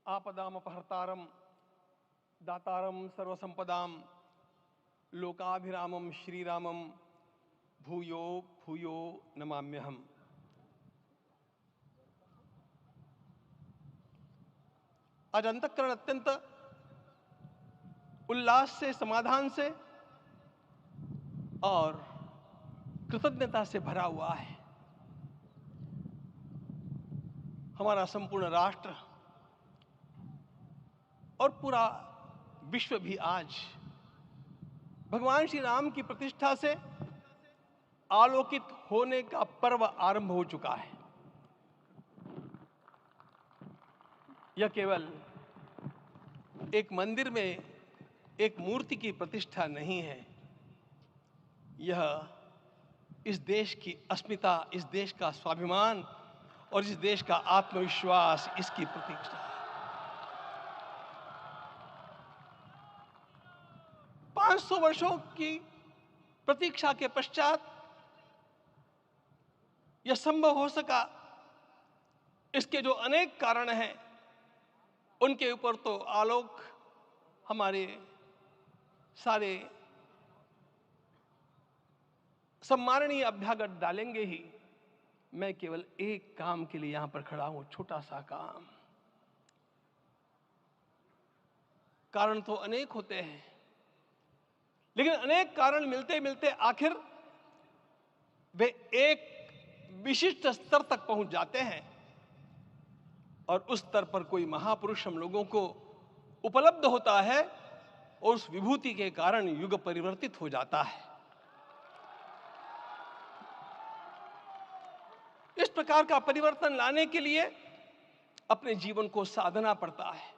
आपदामपहर्तारं दातारं सर्वसंपदां लोकाभिरामं श्रीरामं भूयो भूयो नमाम्यहम्। आज अंतःकरण अत्यंत उल्लास से, समाधान से और कृतज्ञता से भरा हुआ है। हमारा संपूर्ण राष्ट्र और पूरा विश्व भी आज भगवान श्री राम की प्रतिष्ठा से आलोकित होने का पर्व आरंभ हो चुका है। यह केवल एक मंदिर में एक मूर्ति की प्रतिष्ठा नहीं है, यह इस देश की अस्मिता, इस देश का स्वाभिमान और इस देश का आत्मविश्वास, इसकी प्रतीक्षा है। 500 वर्षों की प्रतीक्षा के पश्चात यह संभव हो सका। इसके जो अनेक कारण हैं, उनके ऊपर तो आलोक हमारे सारे सम्माननीय अभ्यागत डालेंगे ही। मैं केवल एक काम के लिए यहां पर खड़ा हूं, छोटा सा काम। कारण तो अनेक होते हैं, लेकिन अनेक कारण मिलते मिलते आखिर वे एक विशिष्ट स्तर तक पहुंच जाते हैं और उस स्तर पर कोई महापुरुष हम लोगों को उपलब्ध होता है और उस विभूति के कारण युग परिवर्तित हो जाता है। इस प्रकार का परिवर्तन लाने के लिए अपने जीवन को साधना पड़ता है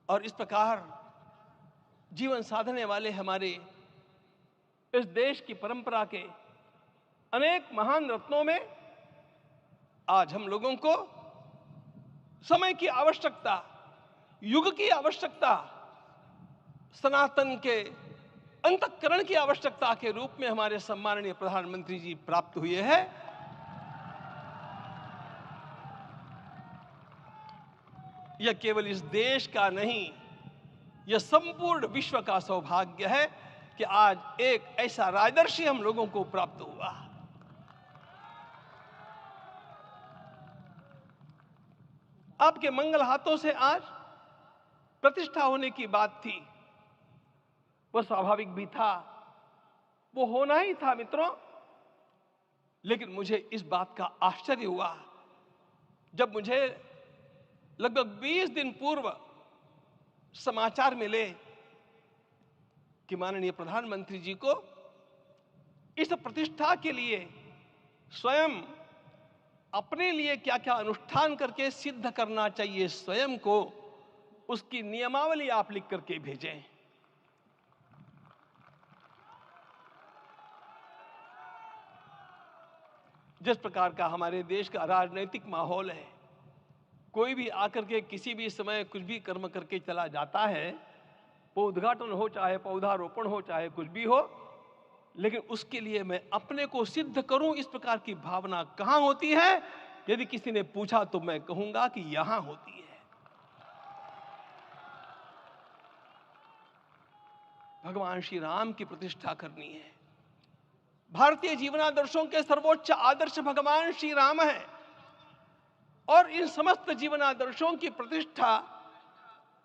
और इस प्रकार जीवन साधने वाले हमारे इस देश की परंपरा के अनेक महान रत्नों में आज हम लोगों को समय की आवश्यकता, युग की आवश्यकता, सनातन के अंतःकरण की आवश्यकता के रूप में हमारे सम्माननीय प्रधानमंत्री जी प्राप्त हुए हैं। यह केवल इस देश का नहीं, यह संपूर्ण विश्व का सौभाग्य है कि आज एक ऐसा राजदर्शी हम लोगों को प्राप्त हुआ। आपके मंगल हाथों से आज प्रतिष्ठा होने की बात थी, वह स्वाभाविक भी था, वो होना ही था मित्रों। लेकिन मुझे इस बात का आश्चर्य हुआ जब मुझे लगभग 20 दिन पूर्व समाचार मिले कि माननीय प्रधानमंत्री जी को इस प्रतिष्ठा के लिए स्वयं अपने लिए क्या क्या अनुष्ठान करके सिद्ध करना चाहिए, स्वयं को उसकी नियमावली आप लिख करके भेजें। जिस प्रकार का हमारे देश का राजनीतिक माहौल है, कोई भी आकर के किसी भी समय कुछ भी कर्म करके चला जाता है, वो उद्घाटन हो चाहे पौधारोपण हो चाहे कुछ भी हो, लेकिन उसके लिए मैं अपने को सिद्ध करूं, इस प्रकार की भावना कहां होती है? यदि किसी ने पूछा तो मैं कहूंगा कि यहां होती है। भगवान श्री राम की प्रतिष्ठा करनी है। भारतीय जीवनादर्शों के सर्वोच्च आदर्श भगवान श्री राम है और इन समस्त जीवनादर्शों की प्रतिष्ठा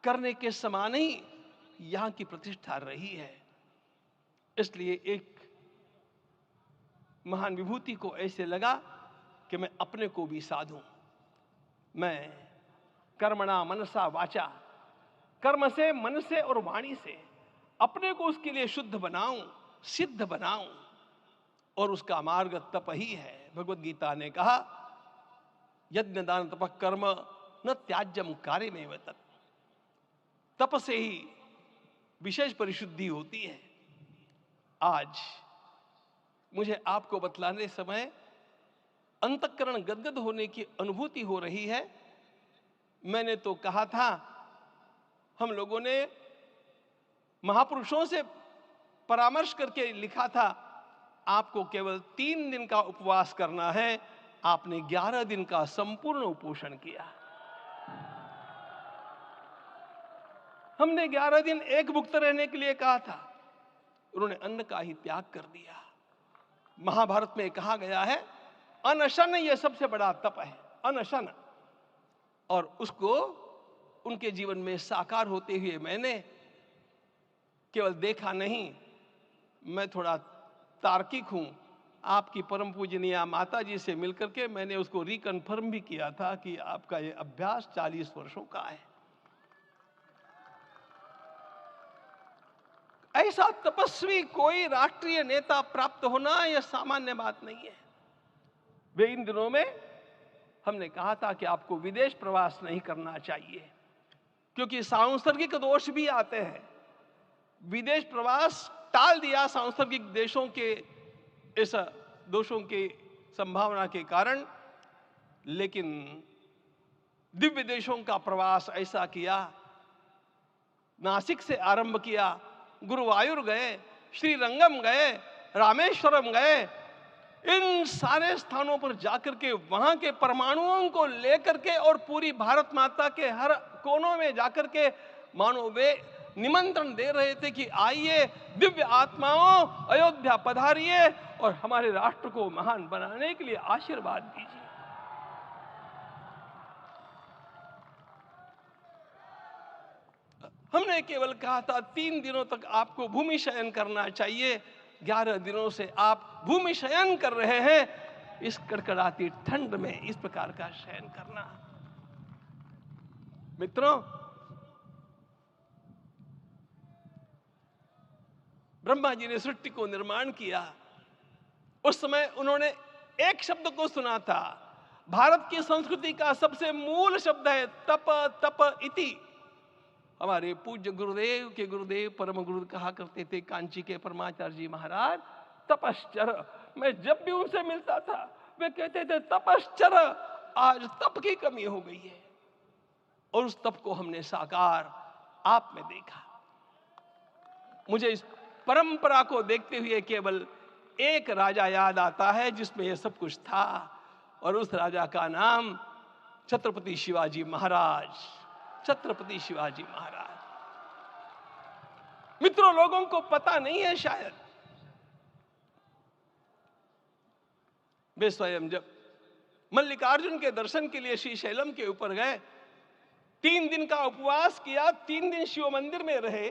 करने के समान ही यहां की प्रतिष्ठा रही है। इसलिए एक महान विभूति को ऐसे लगा कि मैं अपने को भी साधूं। मैं कर्मणा मनसा वाचा, कर्म से, मन से और वाणी से अपने को उसके लिए शुद्ध बनाऊं, सिद्ध बनाऊं, और उसका मार्ग तप ही है। भगवद गीता ने कहा, यज्ञ दान तप कर्म न त्याज्यम कार्यमेव तत्। तप से ही विशेष परिशुद्धि होती है। आज मुझे आपको बतलाने समय अंतःकरण गदगद होने की अनुभूति हो रही है। मैंने तो कहा था, हम लोगों ने महापुरुषों से परामर्श करके लिखा था, आपको केवल 3 दिन का उपवास करना है। आपने 11 दिन का संपूर्ण उपोषण किया। हमने 11 दिन एक भुक्त रहने के लिए कहा था, उन्होंने अन्न का ही त्याग कर दिया। महाभारत में कहा गया है अनशन ये सबसे बड़ा तप है, अनशन। और उसको उनके जीवन में साकार होते हुए मैंने केवल देखा नहीं, मैं थोड़ा तार्किक हूं। आपकी परम पूजनीय माता जी से मिलकर के मैंने उसको रिकन्फर्म भी किया था कि आपका ये अभ्यास 40 वर्षों का है। ऐसा तपस्वी कोई राष्ट्रीय नेता प्राप्त होना यह सामान्य बात नहीं है। वे इन दिनों में हमने कहा था कि आपको विदेश प्रवास नहीं करना चाहिए, क्योंकि सांसर्गिक दोष भी आते हैं। विदेश प्रवास टाल दिया सांसर्गिक देशों के इस दोषों की संभावना के कारण, लेकिन दिव्य देशों का प्रवास ऐसा किया। नासिक से आरंभ किया, गुरुवायूर गए, श्रीरंगम गए, रामेश्वरम गए। इन सारे स्थानों पर जाकर के वहां के परमाणुओं को लेकर के और पूरी भारत माता के हर कोनों में जाकर के मानो वे निमंत्रण दे रहे थे कि आइए दिव्य आत्माओं, अयोध्या पधारिए और हमारे राष्ट्र को महान बनाने के लिए आशीर्वाद दीजिए। हमने केवल कहा था 3 दिनों तक आपको भूमि शयन करना चाहिए। 11 दिनों से आप भूमि शयन कर रहे हैं। इस कड़कड़ाती ठंड में इस प्रकार का शयन करना, मित्रों, ब्रह्मा जी ने सृष्टि को निर्माण किया। उस समय उन्होंने एक शब्द को सुना था। भारत की संस्कृति का सबसे मूल शब्द है तप, तप इति। हमारे पूज्य गुरुदेव के गुरुदेव परम गुरु कहा करते थे, कांची के परमाचार्य जी महाराज, तपश्चर। मैं जब भी उनसे मिलता था वे कहते थे तपश्चर। आज तप की कमी हो गई है और उस तप को हमने साकार आप में देखा। मुझे इस परंपरा को देखते हुए केवल एक राजा याद आता है जिसमें यह सब कुछ था, और उस राजा का नाम छत्रपति शिवाजी महाराज। छत्रपति शिवाजी महाराज। मित्रों, लोगों को पता नहीं है शायद, वे स्वयं जब मल्लिकार्जुन के दर्शन के लिए श्रीशैलम के ऊपर गए, 3 दिन का उपवास किया, 3 दिन शिव मंदिर में रहे,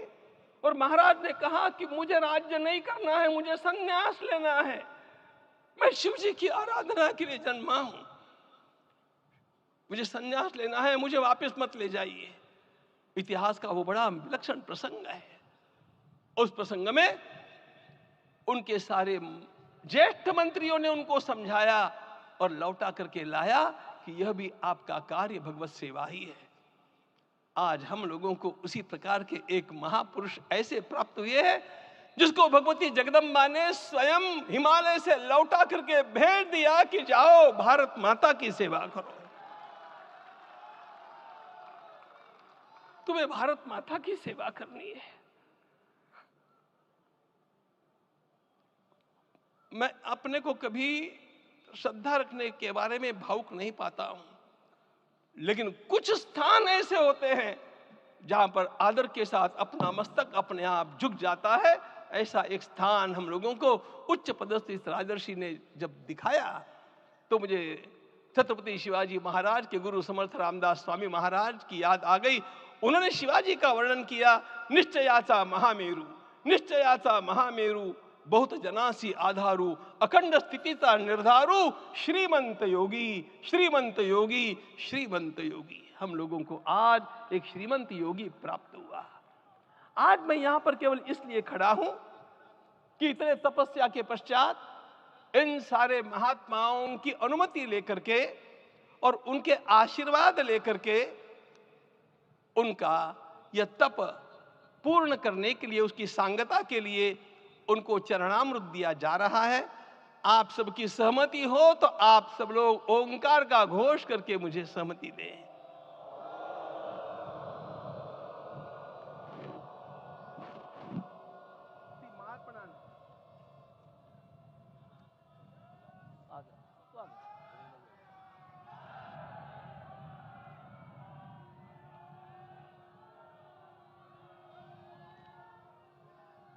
और महाराज ने कहा कि मुझे राज्य नहीं करना है, मुझे संन्यास लेना है, मैं शिव जी की आराधना के लिए जन्मा हूं, मुझे संन्यास लेना है, मुझे वापस मत ले जाइए। इतिहास का वो बड़ा विलक्षण प्रसंग है। उस प्रसंग में उनके सारे ज्येष्ठ मंत्रियों ने उनको समझाया और लौटा करके लाया कि यह भी आपका कार्य भगवत सेवा ही है। आज हम लोगों को उसी प्रकार के एक महापुरुष ऐसे प्राप्त हुए हैं जिसको भगवती जगदम्बा ने स्वयं हिमालय से लौटा करके भेज दिया कि जाओ भारत माता की सेवा करो। तुम्हें भारत माता की सेवा करनी है। मैं अपने को कभी श्रद्धा रखने के बारे में भावुक नहीं पाता हूं, लेकिन कुछ स्थान ऐसे होते हैं जहां पर आदर के साथ अपना मस्तक अपने आप झुक जाता है। ऐसा एक स्थान हम लोगों को उच्च पदस्थ इस राजर्षि ने जब दिखाया तो मुझे छत्रपति शिवाजी महाराज के गुरु समर्थ रामदास स्वामी महाराज की याद आ गई। उन्होंने शिवाजी का वर्णन किया, निश्चयाचा महामेरु, निश्चयाचा महामेरु, बहुत जनासी आधारू, अखंड स्थितिता निर्धारू, श्रीमंत योगी, श्रीमंत योगी, श्रीमंत योगी। हम लोगों को आज एक श्रीमंत योगी प्राप्त हुआ। आज मैं यहां पर केवल इसलिए खड़ा हूं कि इतने तपस्या के पश्चात इन सारे महात्माओं की अनुमति लेकर के और उनके आशीर्वाद लेकर के उनका यह तप पूर्ण करने के लिए, उसकी सांगता के लिए उनको चरणामृत दिया जा रहा है। आप सबकी सहमति हो तो आप सब लोग ओंकार का घोष करके मुझे सहमति दें।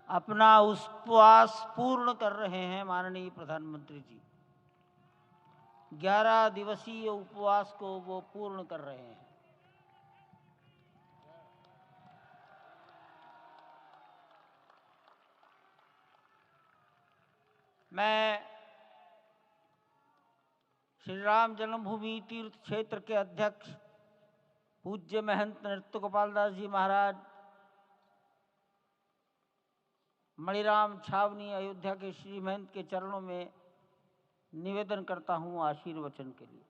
अपना उपवास पूर्ण कर रहे हैं माननीय प्रधानमंत्री जी। 11 दिवसीय उपवास को वो पूर्ण कर रहे हैं। मैं श्री राम जन्मभूमि तीर्थ क्षेत्र के अध्यक्ष पूज्य महंत नृत्य गोपाल दास जी महाराज, मणिराम छावनी अयोध्या के श्री महंत के चरणों में निवेदन करता हूं आशीर्वचन के लिए।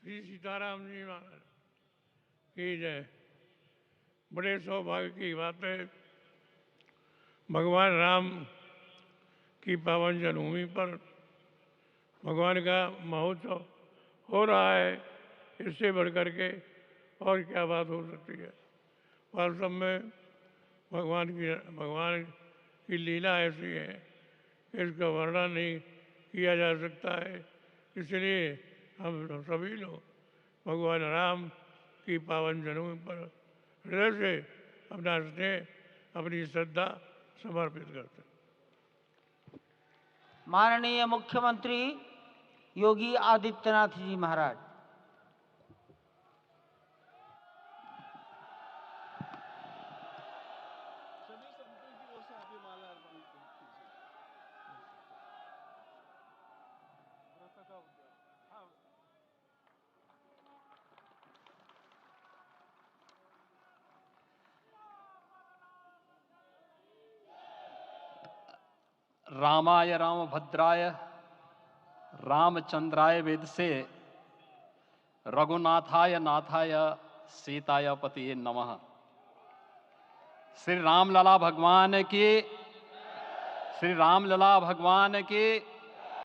श्री सीताराम जी महाराज की जय। बड़े सौभाग्य की बात है, भगवान राम की पावन जन्मभूमि पर भगवान का महोत्सव हो रहा है। इससे बढ़कर के और क्या बात हो सकती है। वास्तव में भगवान की लीला ऐसी है, इसका वर्णन नहीं किया जा सकता है। इसलिए हम सभी लोग भगवान राम की पावन जन्मभूमि पर हृदय से अपना स्नेह, अपनी श्रद्धा समर्पित करते हैं। माननीय मुख्यमंत्री योगी आदित्यनाथ जी महाराज। रामाय रामभद्राय रामचंद्राय वेदसे रघुनाथाय नाथाय सीताय पतिये नमः। श्री रामलला भगवान की, श्री रामलला भगवान की।